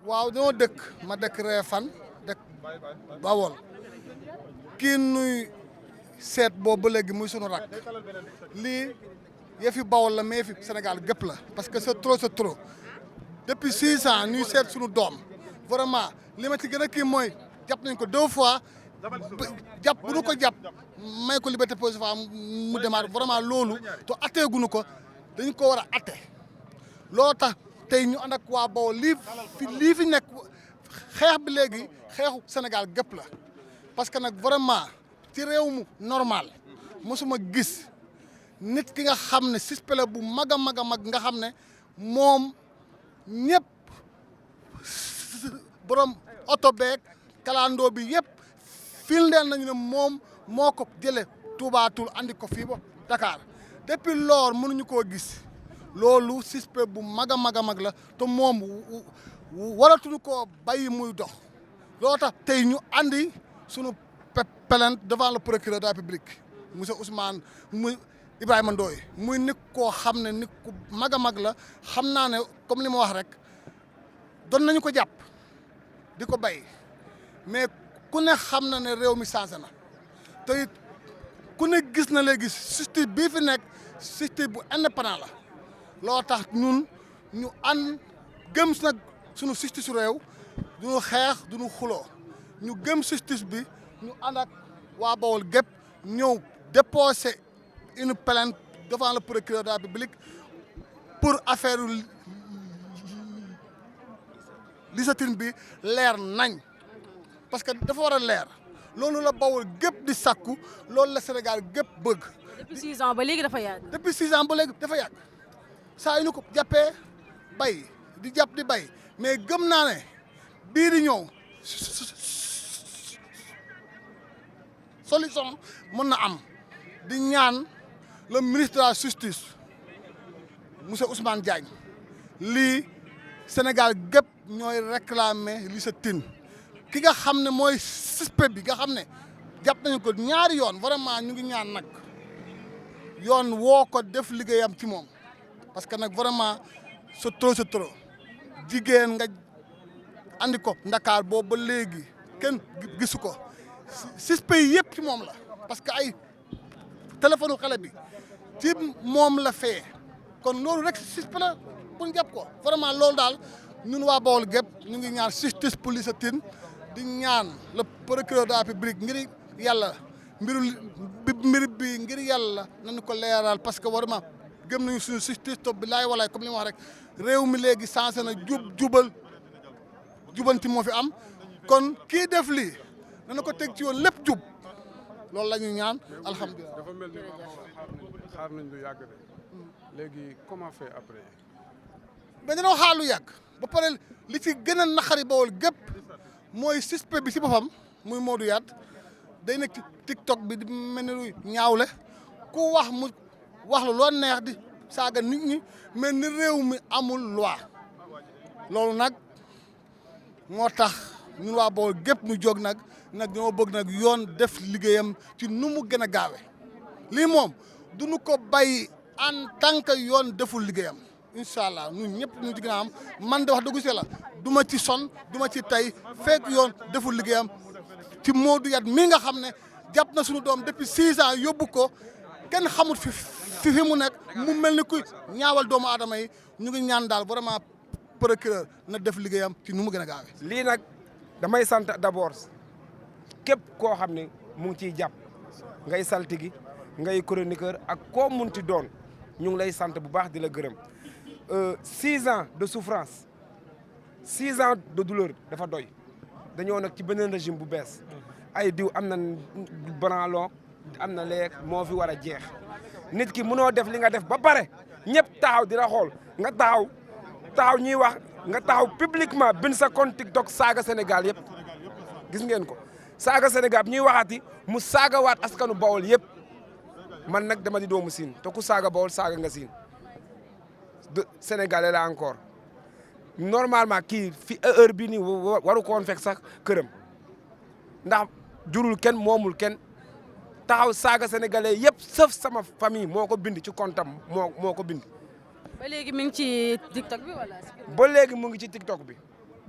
waaw dañoo dëkk ma dëkk Réfane dëkk Bawol kii nuy seet boobu ba léegi muy sunu rak lii yëfi Bawol la mais yëfi Sénégal gépp la parce que c'est trop depuis 6 ans ñuy seet sunu doom vraiment li ma ci gën a kii mooy jàpp nañ ko 2 fois jàpp bu nu ko jàpp may ko liberté provisoire mu demaat vraiment loolu te atteeguñu ko dañ ko war a atte loolu tax tey ñu ànd ak waa Bawol lii fi nekk xeex bi léegi xeexu Sénégal gépp la parce que nag vraiment ci réew mu normal mosuma gis nit ki nga xam ne suspect la bu mag a mag a mag nga xam ne moom ñëpp borom oto beeg kalandoo bi yëpp firndeel nañu ne moom moo ko jële Touba Toul andi ko fii ba Dakar depuis loor mënuñu koo gis loolu suspect bu mag a mag a mag la te moom waratuñu koo bàyyi muy dox loo tax tey ñu andi sunu plainte devant le procureur de la République monsieur Ousmane muy Ibrahima Ndoye muy nit koo xam ne nit ku mag a mag la xam naa ne comme li ma wax rek doon nañu ko jàpp di ko bay mais ku ne xam na ne réew mi changé na te it ku ne gis na léegi justice bii fi nekk justice bu indépendant la loo tax ñun ñu ànd gëm nag sunu justice su réew duñu xeex duñu xuloo ñu gëm justice bi ñu ànd ak waa Bawol gépp ñëw déposer une plainte devant le procureur de la République pour affaire Lissatine bi leer nañ parce que dafa war a leer loolu la Bawol gépp di sàkku loolu la Sénégal gépp bëgg. depuis 6 ans ba léegi dafa yàgg. depuis 6 ans ba léegi dafa yàgg saa yu ñu ko jàppee bay di jàpp di bay mais gëm naa ne bii di ñëw solution mën na am di ñaan le ministre de la justice monsieur Ousmane Diagne lii Sénégal gépp ñooy réclamer Lissatine ki nga xam ne mooy suspect bi nga xam ne jàpp nañu ko ñaari yoon vraiment ñu ngi ñaan nag yoon woo ko def liggéeyam ci moom parce que nag vraiment c'est trop jigéen nga andi ko Ndakaar boobu ba léegi kenn gisu ko suspect yi yëpp ci moom la parce que ay téléphone xale bi ci moom la fee kon loolu rek suspect la pour ñu jàpp ko vraiment loolu daal ñun waa Bawol gépp ñu ngi ñaan justice pour Lissatine di ñaan le procureur de la République ngir yàlla mbir bi ngir yàlla nañu ko leeral parce que vraiment gëm nañu suñu justice to bi laay walaay comme li ma wax rek réew mi léegi changé na jubanti moo fi am kon kii def lii nañu ko teg ci yoon lépp jub loolu la ñuy ñaan alhamdulilah. dafa mel ni xaar nañ lu yàgg de léegi comment faire après. mais dañoo xaar lu yàgg ba pare li ci gën a naqari Bawol gépp mooy suspect bi ci boppam muy Modou Yade day nekk ci TikTok bi di mel ni luy ñaawle ku wax mu wax lu loo neex di saaga nit ñi mais ni réew mi amul loi loolu nag moo tax ñun waa Bawol gépp ñu jóg nag ñoo bëgg nag yoon def liggéeyam ci nu mu gën a gaawe lii moom duñu ko bàyyi en tant que yoon deful liggéeyam incha allah ñun ñëpp ñu ci gën a am man de wax dëgg si la du ma ci son du ma ci tey fekk yoon deful liggéeyam ci Modou Yade mii nga xam ne jàpp na suñu doom depuis 6 ans yóbbu ko kenn xamut fi mu nekk mu mel ni kuy ñaawal doomu aadama yi ñu ngi ñaan daal vraiment procureur na def liggéeyam ci nu mu gën a gaawee. lii nag damay sant d'abord képp koo xam ne mu ngi ciy jàpp ngay saltigi ngay chroniqueur ak koo munti doon ñu ngi lay sant bu baax di la gërëm 6 ans de souffrance 6 ans de douleur dafa doy dañoo nag ci beneen régime bu bees ay diw am na branlon am na leeg moo fi war a jeex nit ki mënoo def li nga def ba pare ñëpp taxaw di la xool nga taxaw ñuy wax nga taxaw publiquement bind sa compte TikTok saaga Sénégal yëpp gis ngeen ko saaga Sénégal ñuy waxati mu saagawaat askanu Bawol yëpp man nag dama di doomu Siin te ku saaga Bawol saaga nga Siin de Sénégalais la encore normalement kii fi heure bii nii waru ko woon fekk sax këram ndax jurul kenn moomul kenn taxaw saaga sénégalais yëpp sauf sama famille moo ko bind ci comptam moo ko bind. ba léegi mi ngi ci TikTok bi wala. ba léegi mu ngi ci TikTok bi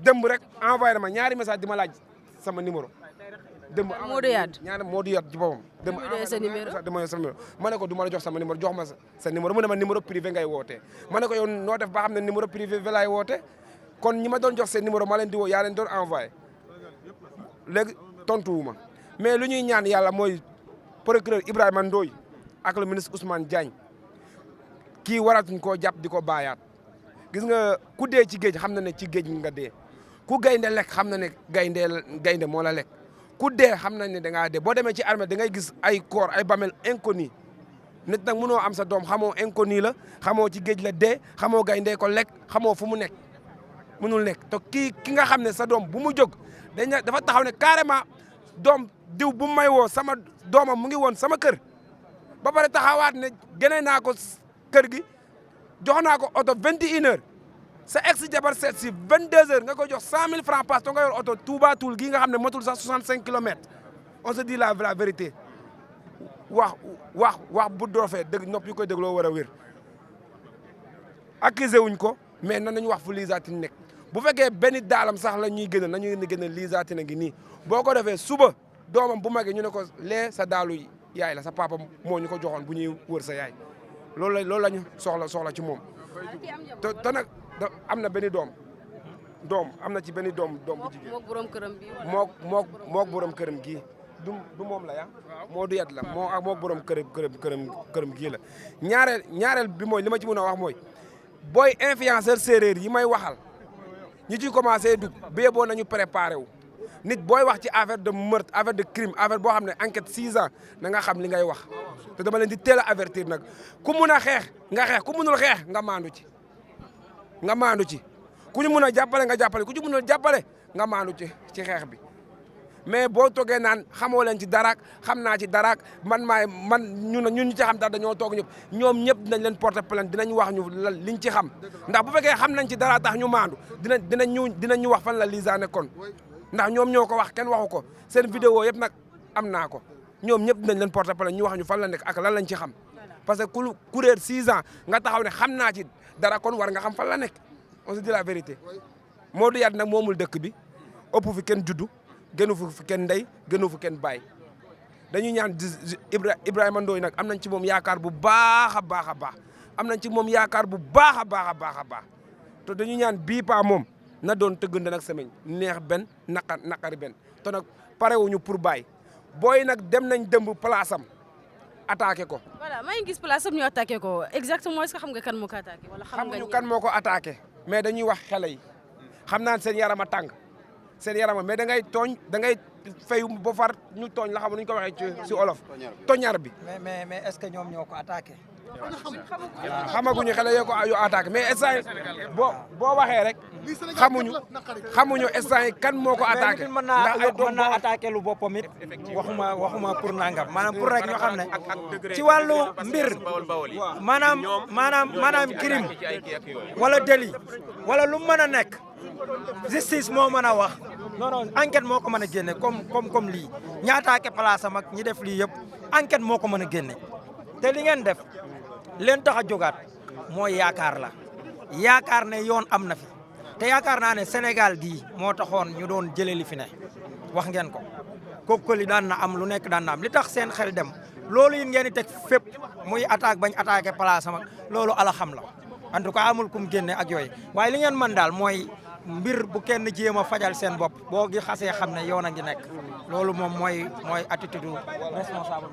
dëmb rek envoyé na ma ñaari message di ma laaj sama numéro. dëmb Modou Yade ñaari Modou Yade ci boppam. dëmb sa numéro dama sa numéro ma ne ko du ma la jox sama numéro jox ma sa numéro mu ne ma numéro privé ngay wootee ma ne ko yow noo def ba xam ne numéro privé bi laay woote kon ñi ma doon jox seen numéro ma leen di woo yaa leen doon envoyé léegi tontuwuma mais lu ñuy ñaan yàlla mooy procureur Ibrahima Ndoye ak le ministre Ousmane Diagne kii waratuñ koo jàpp di ko bàyyaat gis nga ku dee ci géej xam na ne ci géej nga dee ku gaynde lekk xam na ne gaynde moo la lekk ku dee xam nañ ne da ngaa dee boo demee ci armée da ngay gis ay corps ay bamel inconnu nit nag mënoo am sa doom xamoo inconnu la xamoo ci géej la dee xamoo gaynde ko lekk xamoo fu mu nekk mënul nekk te ki nga xam ne sa doom bu mu jóg dafa taxaw ne carrément doom diw bu may woo sama doomam mu ngi woon sama kër ba pare taxawaat ne génne naa ko kër gi jox naa ko oto 21 heures sa ex jabar seet si 22 heures nga ko jox 100 000 francs passe to nga yor oto Touba Toul gii nga xam ne matul sax 65 kilomètres on se dit la vérité wax bu doofee dëgg nopp yu koy dégloo war a wér accusé wuñ ko mais nan nañu wax fu Liza Tine nekk bu fekkee benn daalam sax la ñuy gën a nañu gën a Liza Tine ngi nii boo ko defee suba doomam bu magee ñu ne ko lee sa daalu yaay la sa papa moo ñu ko joxoon bu ñuy wër sa yaay loolu la ñu soxla ci moom te nag am na benn doom am na ci benn doom bu jigéen mook borom këram bi mook borom këram gii du moom la Modou Yade la mook borom këram gii la ñaareel bi mooy li ma ci mën a wax mooy booy influenceur séeréer yi may waxal ñi ciy commencé dugg bee boo nañu préparé wu nit booy wax ci affaire de meurtre affaire de crime affaire boo xam ne enquête 6 ans na nga xam li ngay wax te dama leen di teel a avertir nag ku mun a xeex nga xeex ku munul xeex nga maandu ci ku ñu mun a jàppale nga jàppale ku ci munul jàppale nga maandu ci xeex bi mais boo toogee naan xamoo leen ci daraak xam naa ci daraak man ñun ñu ci xam dara dañoo toog ñoom ñëpp dinañ leen porter plainte dinañ wax ñu liñ ci xam ndax bu fekkee xam nañ ci dara tax ñu maandu dinañ ñu wax fan la Liza nekkoon ndax ñoom ñoo ko wax kenn waxu ko seen vidéo yëpp nag am naa ko ñoom ñëpp dinañ leen porter plainte ñu wax ñu fan la nekk ak lan lañ ci xam parce que ku réer 6 ans nga taxaw ne xam naa ci dara kon war nga xam fan la nekk on se dit la vérité Modou Yade nag moomul dëkk bi ëpp fi kenn juddu gënu fi kenn ndey gënu fi kenn baay dañuy ñaan Ibrahima Ndoye nag am nañ ci moom yaakaar bu baax a baax a baax am nañ ci moom yaakaar bu baax a baax a baax a baax te dañuy ñaan bii pa moom na doon tëggante nag semaine neex benn naqari benn te nag parewuñu pour bàyyi booy nag dem nañ dëmb place am attaqué ko. voilà maa ngi gis place am ñu attaqué ko exactement est-ce que xam nga kan moo ko attaqué. wala xamuñu kan moo ko attaqué mais dañuy wax xale yi xam naa seen yaram a tàng seen yaram mais da ngay tooñ da ngay fay ba far ñu tooñ la xam nu ñu ko waxee ci olof. toñar bi. mais est-ce que ñoom ñoo ko attaqué. xamaguñu xale yoo ko attaqué mais instant yi boo waxee rek xamuñu instant yi kan moo ko attaqué. mën naa attaqué lu boppam it waxuma pour nangam maanaam pour rek ñoo xam ne ci wàllu mbir maanaam crime wala délit wala lu mën a nekk justice moo mën a wax non enquête moo ko mën a génne comme lii ñi attaqué place am ak ñi def lii yëpp enquête moo ko mën a génne te li ngeen def leen tax a jógaat mooy yaakaar ne yoon am na fi te yaakaar naa ne Sénégal gii moo taxoon ñu doon jëlee li fi ne wax ngeen ko kookoli daan na am lu nekk daan na am li tax seen xel dem loolu it ngeen di teg fépp muy attaque bañ attaqué place am ak loolu ala xam la en tout cas amul kum génne ak yooyu waaye li ngeen mën daal mooy mbir bu kenn jéem a fajal seen bopp boo gi xasee xam ne yoon a ngi nekk loolu moom mooy attitude responsable